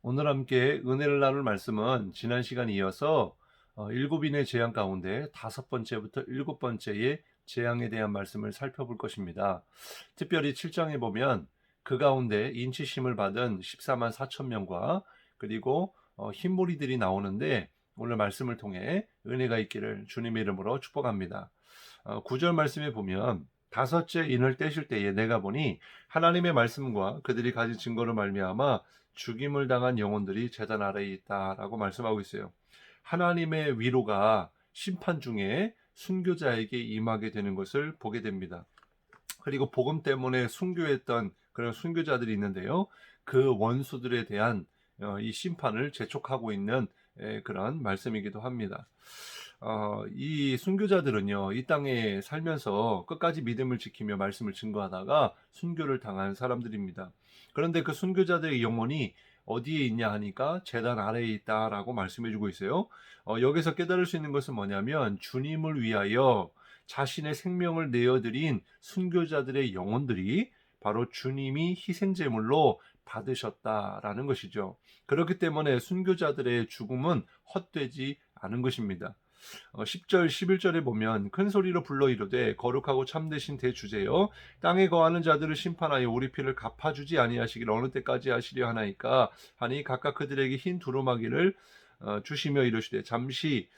오늘 함께 은혜를 나눌 말씀은 지난 시간에 이어서 일곱 인의 재앙 가운데 다섯 번째부터 일곱 번째의 재앙에 대한 말씀을 살펴볼 것입니다. 특별히 7장에 보면 그 가운데 인치심을 받은 14만 4천 명과 그리고 흰무리들이 나오는데 오늘 말씀을 통해 은혜가 있기를 주님의 이름으로 축복합니다. 9절 말씀에 보면 다섯째 인을 떼실 때에 내가 보니 하나님의 말씀과 그들이 가진 증거를 말미암아 죽임을 당한 영혼들이 제단 아래에 있다라고 말씀하고 있어요. 하나님의 위로가 심판 중에 순교자에게 임하게 되는 것을 보게 됩니다. 그리고 복음 때문에 순교했던 그런 순교자들이 있는데요. 그 원수들에 대한 이 심판을 재촉하고 있는 그런 말씀이기도 합니다. 이 순교자들은요, 이 땅에 살면서 끝까지 믿음을 지키며 말씀을 증거하다가 순교를 당한 사람들입니다. 그런데 그 순교자들의 영혼이 어디에 있냐 하니까 제단 아래에 있다라고 말씀해주고 있어요. 여기서 깨달을 수 있는 것은 뭐냐면 주님을 위하여 자신의 생명을 내어드린 순교자들의 영혼들이 바로 주님이 희생제물로 받으셨다라는 것이죠. 그렇기 때문에 순교자들의 죽음은 헛되지 않은 것입니다. 10절 11절에 보면 큰 소리로 불러 이르되 거룩하고 참되신 대주제여 땅에 거하는 자들을 심판하여 우리 피를 갚아주지 아니하시길 어느 때까지 하시려 하나이까 하니 각각 그들에게 흰 두루마기를 주시며 이르시되 잠시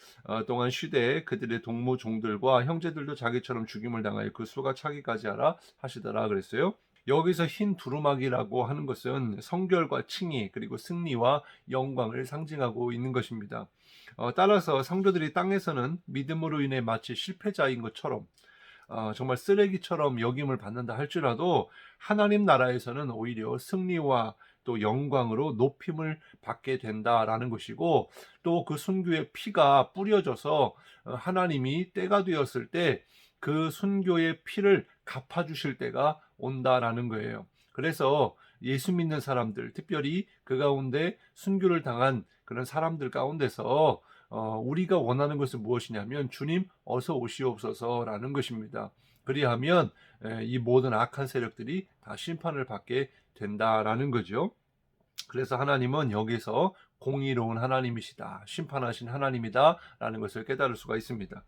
동안 쉬되 그들의 동무 종들과 형제들도 자기처럼 죽임을 당하여 그 수가 차기까지 하라 하시더라 그랬어요. 여기서 흰 두루마기라고 하는 것은 성결과 칭의 그리고 승리와 영광을 상징하고 있는 것입니다. 따라서 성도들이 땅에서는 믿음으로 인해 마치 실패자인 것처럼 정말 쓰레기처럼 여김을 받는다 할지라도 하나님 나라에서는 오히려 승리와 또 영광으로 높임을 받게 된다라는 것이고 또 그 순교의 피가 뿌려져서 하나님이 때가 되었을 때 그 순교의 피를 갚아주실 때가 온다라는 거예요. 그래서 예수 믿는 사람들, 특별히 그 가운데 순교를 당한 그런 사람들 가운데서 우리가 원하는 것은 무엇이냐면 주님 어서 오시옵소서라는 것입니다. 그리하면 이 모든 악한 세력들이 다 심판을 받게 된다라는 거죠. 그래서 하나님은 여기서 공의로운 하나님이시다, 심판하신 하나님이다라는 것을 깨달을 수가 있습니다.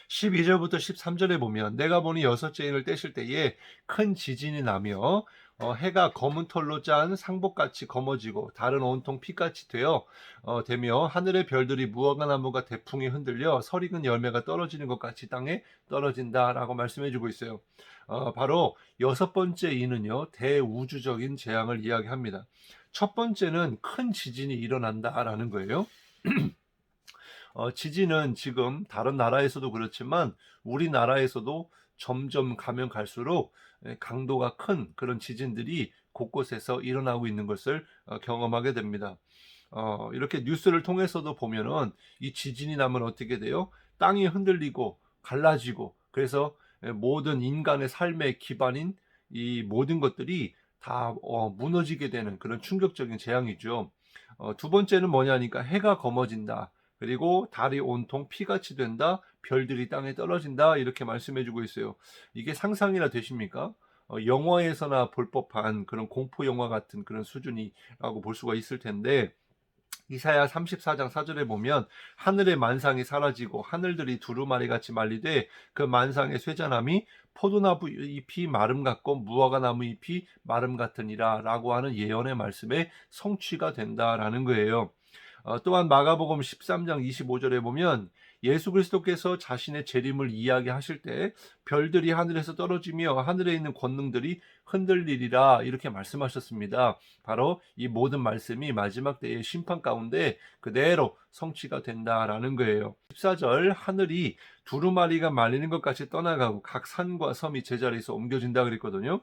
12절부터 13절에 보면 내가 보니 여섯째 인을 떼실 때에 큰 지진이 나며 해가 검은 털로 짠 상복같이 검어지고 달은 온통 피같이 되며 하늘의 별들이 무화과 나무가 대풍에 흔들려 설익은 열매가 떨어지는 것 같이 땅에 떨어진다라고 말씀해주고 있어요. 바로 여섯 번째 인은요 대우주적인 재앙을 이야기합니다. 첫 번째는 큰 지진이 일어난다라는 거예요. 지진은 지금 다른 나라에서도 그렇지만 우리나라에서도 점점 가면 갈수록 강도가 큰 그런 지진들이 곳곳에서 일어나고 있는 것을 경험하게 됩니다. 이렇게 뉴스를 통해서도 보면은 이 지진이 나면 어떻게 돼요? 땅이 흔들리고 갈라지고 그래서 모든 인간의 삶의 기반인 이 모든 것들이 다 무너지게 되는 그런 충격적인 재앙이죠. 두 번째는 뭐냐니까 해가 검어진다. 그리고 달이 온통 피같이 된다. 별들이 땅에 떨어진다. 이렇게 말씀해주고 있어요. 이게 상상이나 되십니까? 영화에서나 볼 법한 그런 공포 영화 같은 그런 수준이라고 볼 수가 있을 텐데 이사야 34장 4절에 보면 하늘의 만상이 사라지고 하늘들이 두루마리 같이 말리되 그 만상의 쇠잔함이 포도나무 잎이 마름 같고 무화과 나무 잎이 마름 같으니라 라고 하는 예언의 말씀에 성취가 된다라는 거예요. 또한 마가복음 13장 25절에 보면 예수 그리스도께서 자신의 재림을 이야기하실 때 별들이 하늘에서 떨어지며 하늘에 있는 권능들이 흔들리리라 이렇게 말씀하셨습니다. 바로 이 모든 말씀이 마지막 때의 심판 가운데 그대로 성취가 된다라는 거예요. 14절 하늘이 두루마리가 말리는 것 같이 떠나가고 각 산과 섬이 제자리에서 옮겨진다 그랬거든요.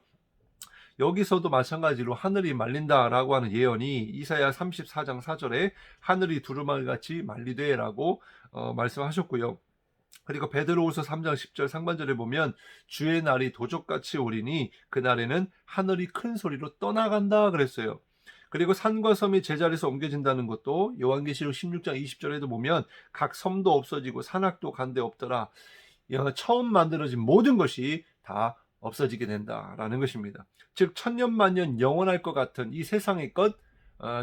여기서도 마찬가지로 하늘이 말린다라고 하는 예언이 이사야 34장 4절에 하늘이 두루마리같이 말리되라고 말씀하셨고요. 그리고 베드로후서 3장 10절 상반절에 보면 주의 날이 도적같이 오리니 그날에는 하늘이 큰 소리로 떠나간다 그랬어요. 그리고 산과 섬이 제자리에서 옮겨진다는 것도 요한계시록 16장 20절에도 보면 각 섬도 없어지고 산악도 간데 없더라. 처음 만들어진 모든 것이 다 없어지게 된다라는 것입니다. 즉 천년만년 영원할 것 같은 이 세상의 것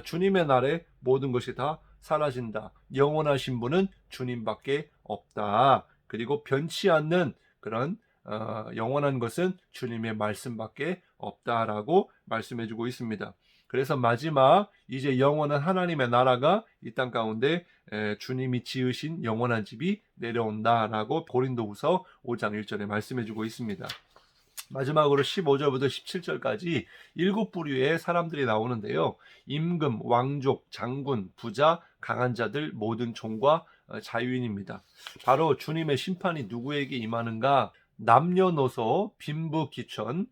주님의 날에 모든 것이 다 사라진다. 영원하신 분은 주님밖에 없다. 그리고 변치 않는 그런 영원한 것은 주님의 말씀밖에 없다라고 말씀해주고 있습니다. 그래서 마지막 이제 영원한 하나님의 나라가 이 땅 가운데 주님이 지으신 영원한 집이 내려온다라고 고린도후서 5장 1절에 말씀해주고 있습니다. 마지막으로 15절부터 17절까지 7부류의 사람들이 나오는데요. 임금, 왕족, 장군, 부자, 강한 자들, 모든 종과 자유인입니다. 바로 주님의 심판이 누구에게 임하는가? 남녀노소, 빈부귀천,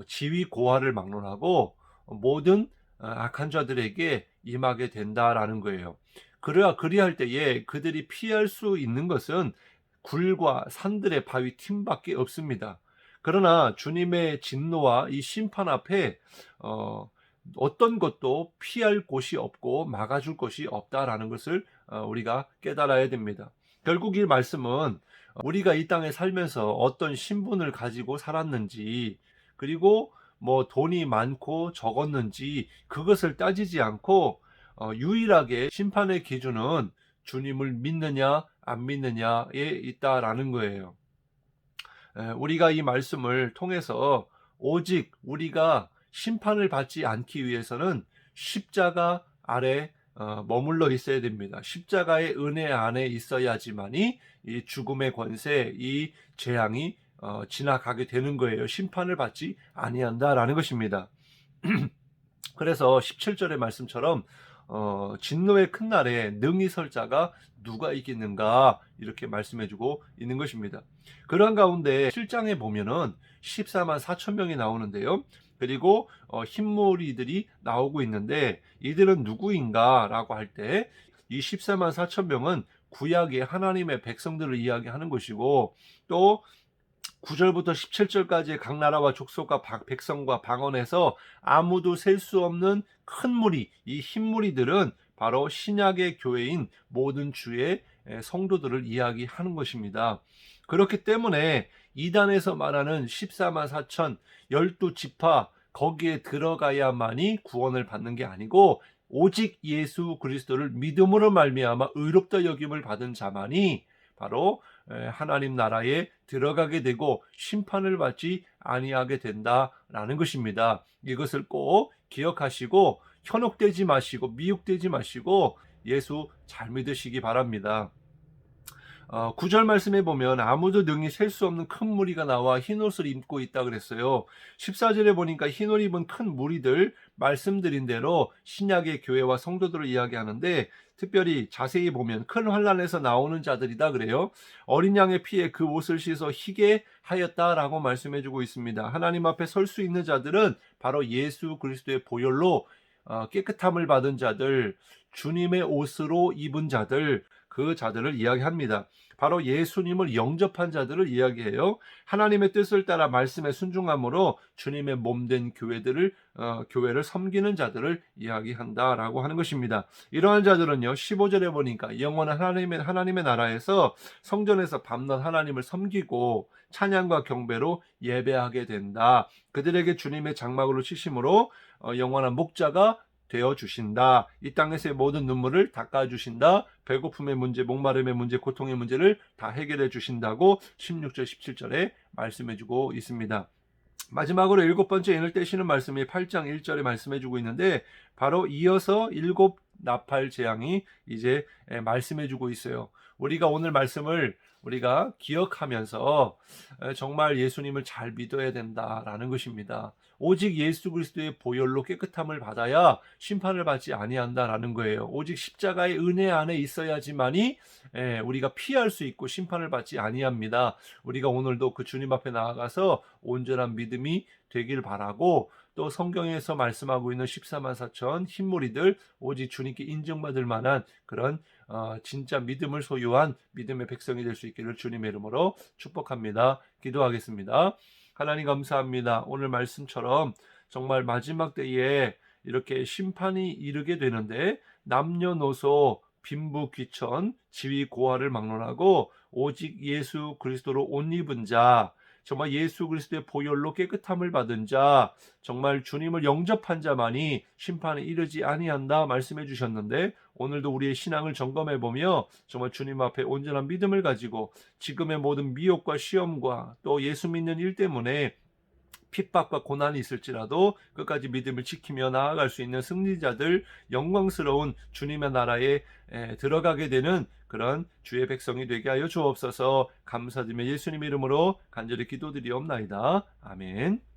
지위 고하를 막론하고 모든 악한 자들에게 임하게 된다라는 거예요. 그리할 때에 그들이 피할 수 있는 것은 굴과 산들의 바위 틈밖에 없습니다. 그러나 주님의 진노와 이 심판 앞에 어떤 것도 피할 곳이 없고 막아줄 것이 없다라는 것을 우리가 깨달아야 됩니다. 결국 이 말씀은 우리가 이 땅에 살면서 어떤 신분을 가지고 살았는지, 그리고 뭐 돈이 많고 적었는지 그것을 따지지 않고 유일하게 심판의 기준은 주님을 믿느냐 안 믿느냐에 있다라는 거예요. 우리가 이 말씀을 통해서 오직 우리가 심판을 받지 않기 위해서는 십자가 아래 머물러 있어야 됩니다. 십자가의 은혜 안에 있어야지만이 이 죽음의 권세, 이 재앙이 지나가게 되는 거예요. 심판을 받지 아니한다라는 것입니다. 그래서 17절의 말씀처럼 진노의 큰 날에 능히 설 자가 누가 있겠는가 이렇게 말씀해주고 있는 것입니다. 그러한 가운데 7장에 보면은 14만 4천 명이 나오는데요. 그리고 흰무리들이 나오고 있는데 이들은 누구인가 라고 할 때 이 14만 4천 명은 구약의 하나님의 백성들을 이야기하는 것이고, 또 9절부터 17절까지 각 나라와 족속과 백성과 방언에서 아무도 셀 수 없는 큰 무리, 이 흰 무리들은 바로 신약의 교회인 모든 주의 성도들을 이야기하는 것입니다. 그렇기 때문에 이단에서 말하는 14만 4천 12지파 거기에 들어가야만이 구원을 받는 게 아니고, 오직 예수 그리스도를 믿음으로 말미암아 의롭다 여김을 받은 자만이 바로 하나님 나라에 들어가게 되고 심판을 받지 아니하게 된다라는 것입니다. 이것을 꼭 기억하시고 현혹되지 마시고 미혹되지 마시고 예수 잘 믿으시기 바랍니다. 9절 말씀에 보면 아무도 능히 셀 수 없는 큰 무리가 나와 흰옷을 입고 있다 그랬어요. 14절에 보니까 흰옷 입은 큰 무리들, 말씀드린 대로 신약의 교회와 성도들을 이야기하는데, 특별히 자세히 보면 큰 환난에서 나오는 자들이다 그래요. 어린 양의 피에 그 옷을 씻어 희게 하였다라고 말씀해주고 있습니다. 하나님 앞에 설 수 있는 자들은 바로 예수 그리스도의 보혈로 깨끗함을 받은 자들, 주님의 옷으로 입은 자들, 그 자들을 이야기합니다. 바로 예수님을 영접한 자들을 이야기해요. 하나님의 뜻을 따라 말씀에 순종함으로 주님의 몸된 교회를 섬기는 자들을 이야기한다라고 하는 것입니다. 이러한 자들은요, 15절에 보니까 영원한 하나님의 나라에서 성전에서 밤낮 하나님을 섬기고 찬양과 경배로 예배하게 된다. 그들에게 주님의 장막으로 치심으로 영원한 목자가 되어 주신다. 이 땅에서의 모든 눈물을 닦아 주신다. 배고픔의 문제, 목마름의 문제, 고통의 문제를 다 해결해 주신다고 16절 17절에 말씀해 주고 있습니다. 마지막으로 7번째 인을 떼시는 말씀이 8장 1절에 말씀해 주고 있는데, 바로 이어서 7 나팔 재앙이 이제 말씀해 주고 있어요. 우리가 오늘 말씀을 우리가 기억하면서 정말 예수님을 잘 믿어야 된다라는 것입니다. 오직 예수 그리스도의 보혈로 깨끗함을 받아야 심판을 받지 아니한다라는 거예요. 오직 십자가의 은혜 안에 있어야지만이 우리가 피할 수 있고 심판을 받지 아니합니다. 우리가 오늘도 그 주님 앞에 나아가서 온전한 믿음이 되길 바라고, 또 성경에서 말씀하고 있는 14만 4천 흰무리들, 오직 주님께 인정받을 만한 그런 진짜 믿음을 소유한 믿음의 백성이 될 수 있기를 주님의 이름으로 축복합니다. 기도하겠습니다. 하나님 감사합니다. 오늘 말씀처럼 정말 마지막 때에 이렇게 심판이 이르게 되는데, 남녀노소 빈부귀천 지위 고하를 막론하고 오직 예수 그리스도로 옷 입은 자, 정말 예수 그리스도의 보혈로 깨끗함을 받은 자, 정말 주님을 영접한 자만이 심판에 이르지 아니한다 말씀해 주셨는데, 오늘도 우리의 신앙을 점검해 보며 정말 주님 앞에 온전한 믿음을 가지고 지금의 모든 미혹과 시험과 또 예수 믿는 일 때문에 핍박과 고난이 있을지라도 끝까지 믿음을 지키며 나아갈 수 있는 승리자들, 영광스러운 주님의 나라에 들어가게 되는 그런 주의 백성이 되게 하여 주옵소서. 감사드리며 예수님 이름으로 간절히 기도드리옵나이다. 아멘.